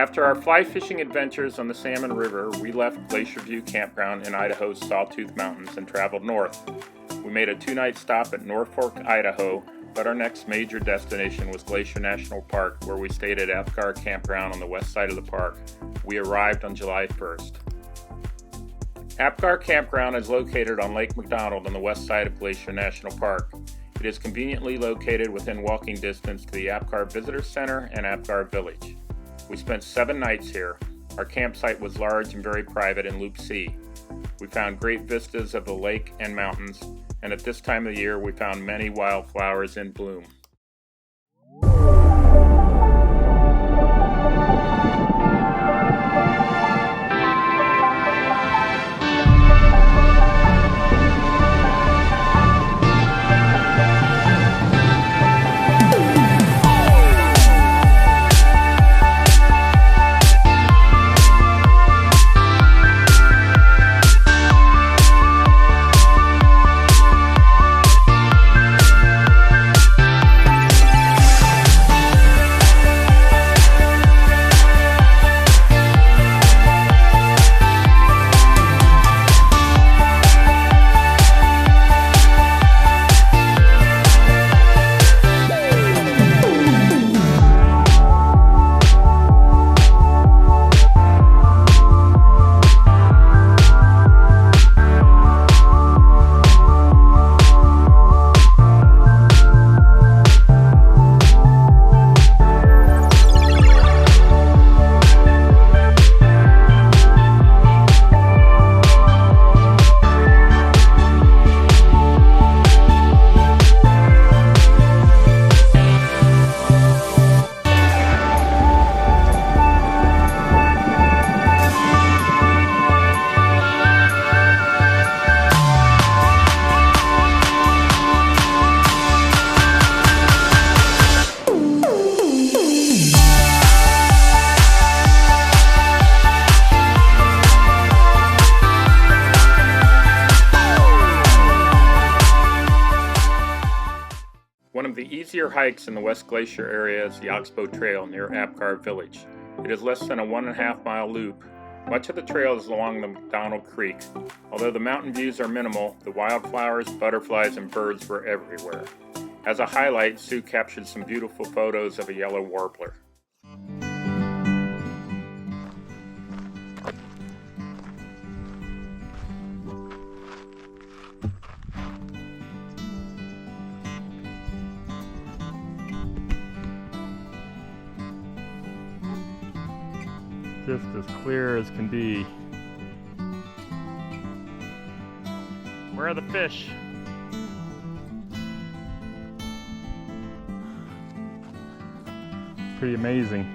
After our fly fishing adventures on the Salmon River, we left Glacier View Campground in Idaho's Sawtooth Mountains and traveled north. We made a 2-night stop at North Fork, Idaho, but our next major destination was Glacier National Park, where we stayed at Apgar Campground on the west side of the park. We arrived on July 1st. Apgar Campground is located on Lake McDonald on the west side of Glacier National Park. It is conveniently located within walking distance to the Apgar Visitor Center and Apgar Village. We spent 7 nights here. Our campsite was large and very private in Loop C. We found great vistas of the lake and mountains, and at this time of the year we found many wildflowers in bloom. One of the easier hikes in the West Glacier area is the Oxbow Trail near Apgar Village. It is less than a 1.5 mile loop. Much of the trail is along the McDonald Creek. Although the mountain views are minimal, the wildflowers, butterflies, and birds were everywhere. As a highlight, Sue captured some beautiful photos of a yellow warbler. Just as clear as can be. Where are the fish? Pretty amazing.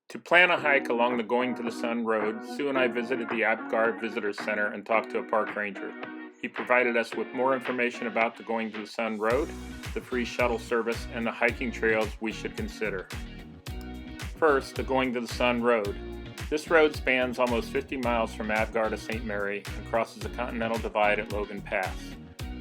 To plan a hike along the Going to the Sun road, Sue and I visited the Apgar Visitor Center and talked to a park ranger. He provided us with more information about the Going to the Sun road, the free shuttle service, and the hiking trails we should consider. First, the Going to the Sun road. This road spans almost 50 miles from Apgar to St. Mary and crosses the Continental Divide at Logan Pass.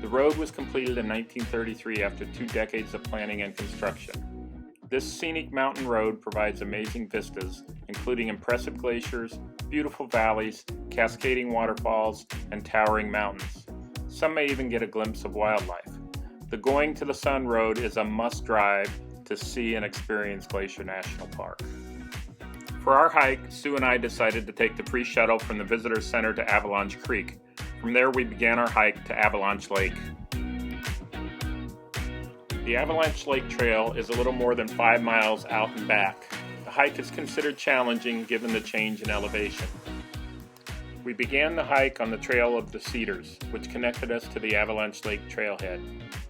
The road was completed in 1933 after 2 decades of planning and construction. This scenic mountain road provides amazing vistas, including impressive glaciers, beautiful valleys, cascading waterfalls, and towering mountains. Some may even get a glimpse of wildlife. The Going to the Sun Road is a must-drive to see and experience Glacier National Park. For our hike, Sue and I decided to take the free shuttle from the Visitor Center to Avalanche Creek. From there, we began our hike to Avalanche Lake. The Avalanche Lake Trail is a little more than 5 miles out and back. The hike is considered challenging given the change in elevation. We began the hike on the Trail of the Cedars, which connected us to the Avalanche Lake trailhead.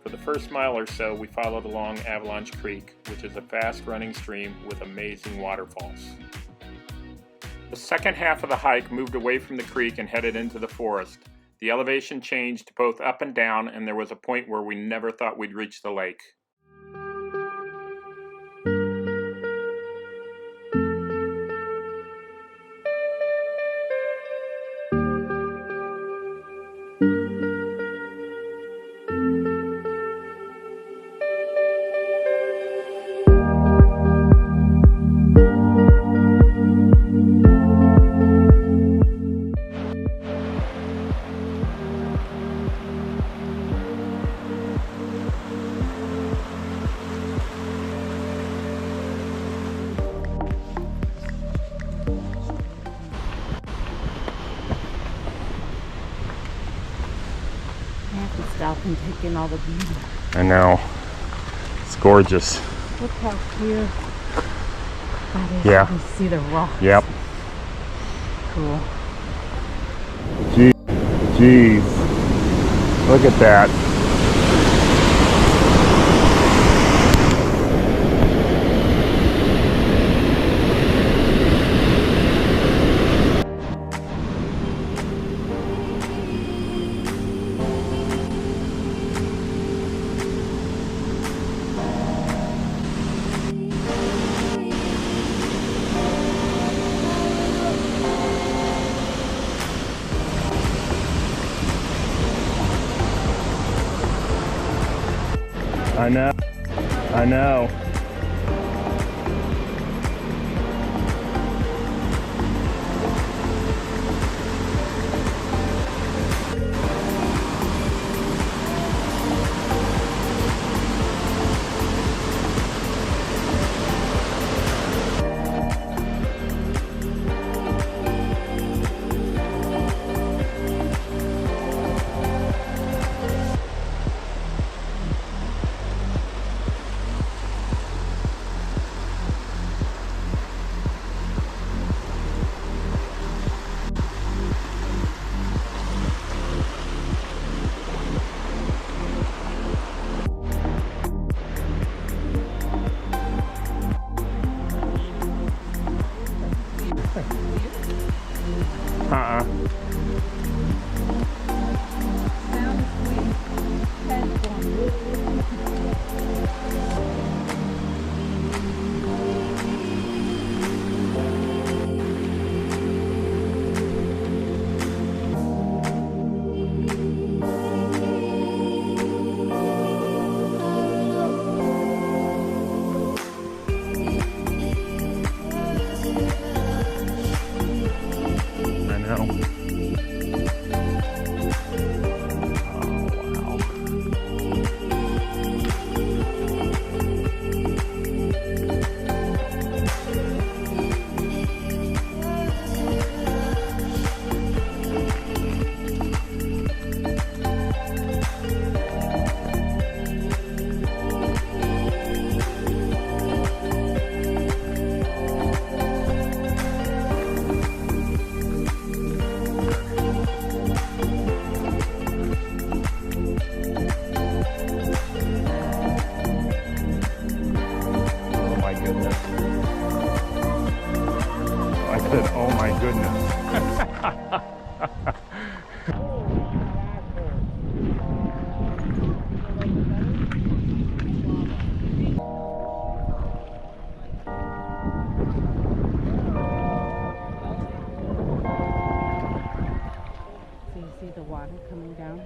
For the first mile or so, we followed along Avalanche Creek, which is a fast-running stream with amazing waterfalls. The second half of the hike moved away from the creek and headed into the forest. The elevation changed both up and down, and there was a point where we never thought we'd reach the lake. Stop and take in all the beauty. I know. It's gorgeous. Look how clear that is. Yeah. You see the rocks. Yep. Cool. Jeez. Look at that. I know.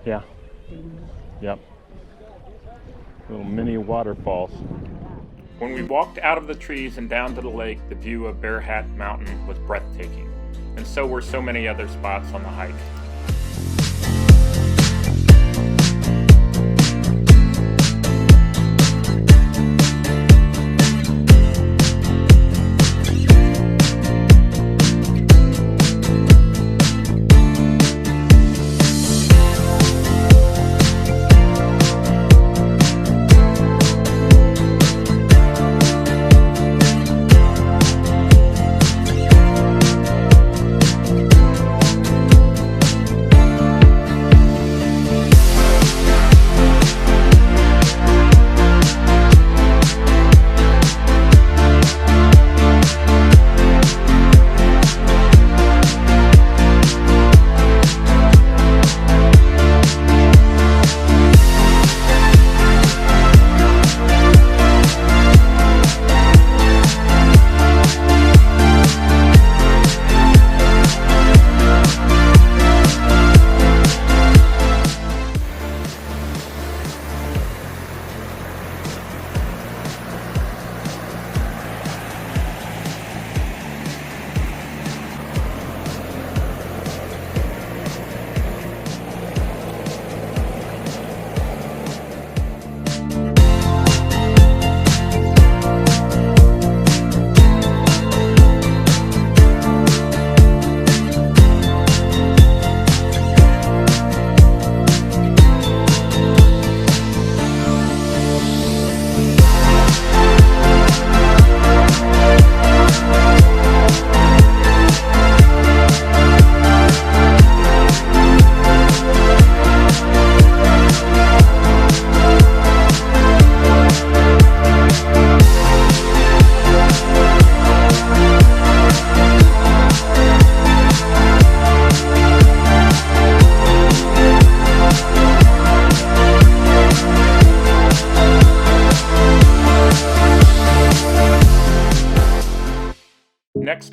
Yeah. Yep. Little mini waterfalls. When we walked out of the trees and down to the lake, the view of Bear Hat Mountain was breathtaking. and so were so many other spots on the hike.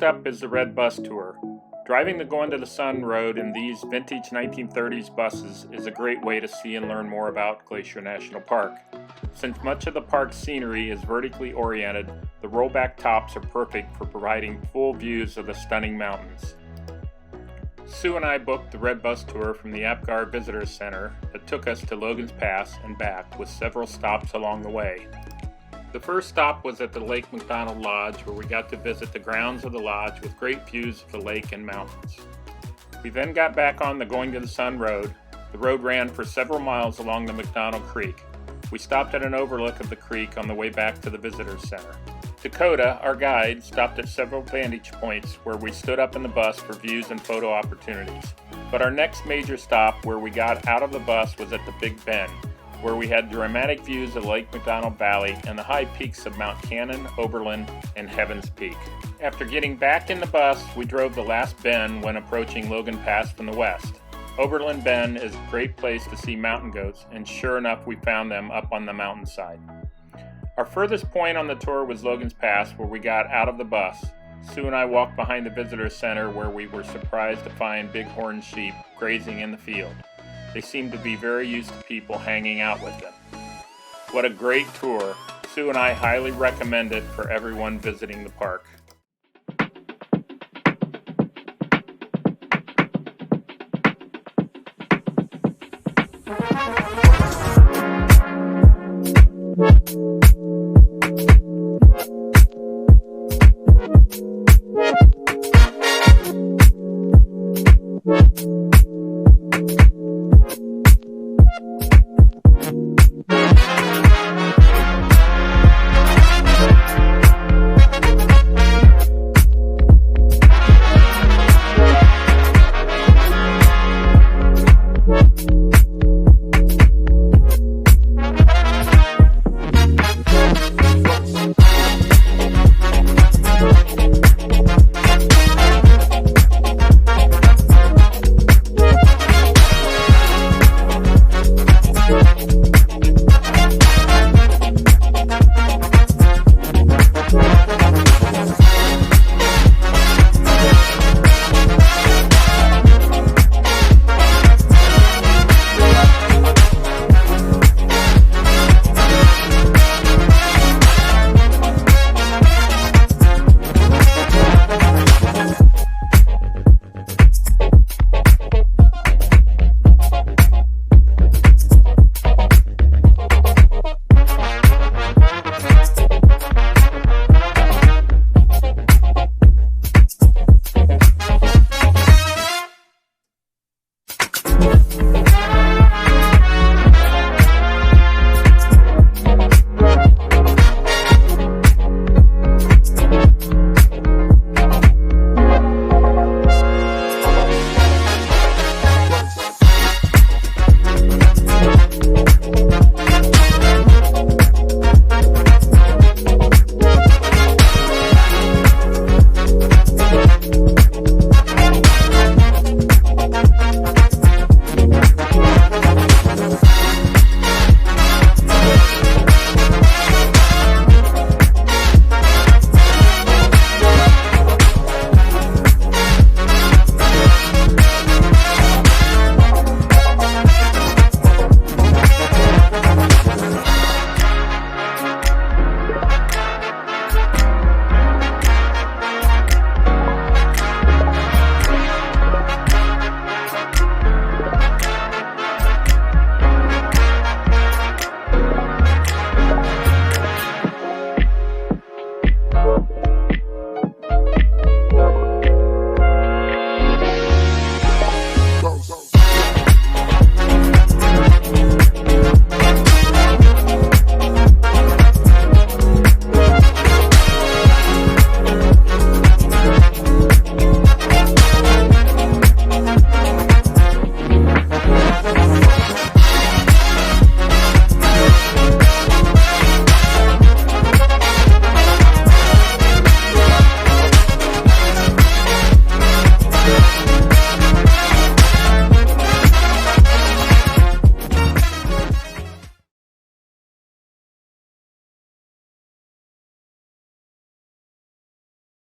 Next up is the Red Bus Tour. Driving the Going to the Sun Road in these vintage 1930s buses is a great way to see and learn more about Glacier National Park. Since much of the park's scenery is vertically oriented, the rollback tops are perfect for providing full views of the stunning mountains. Sue and I booked the Red Bus Tour from the Apgar Visitor Center that took us to Logan Pass and back with several stops along the way. The first stop was at the Lake McDonald Lodge, where we got to visit the grounds of the lodge with great views of the lake and mountains. We then got back on the Going to the Sun Road. The road ran for several miles along the McDonald Creek. We stopped at an overlook of the creek on the way back to the Visitor Center. Dakota, our guide, stopped at several vantage points where we stood up in the bus for views and photo opportunities. But our next major stop where we got out of the bus was at the Big Bend, where we had dramatic views of Lake McDonald Valley and the high peaks of Mount Cannon, Oberlin, and Heaven's Peak. After getting back in the bus, we drove the last bend when approaching Logan Pass from the west. Oberlin Bend is a great place to see mountain goats, and sure enough, we found them up on the mountainside. Our furthest point on the tour was Logan's Pass, where we got out of the bus. Sue and I walked behind the visitor center, where we were surprised to find bighorn sheep grazing in the field. They seemed to be very used to people hanging out with them. What a great tour. Sue and I highly recommend it for everyone visiting the park.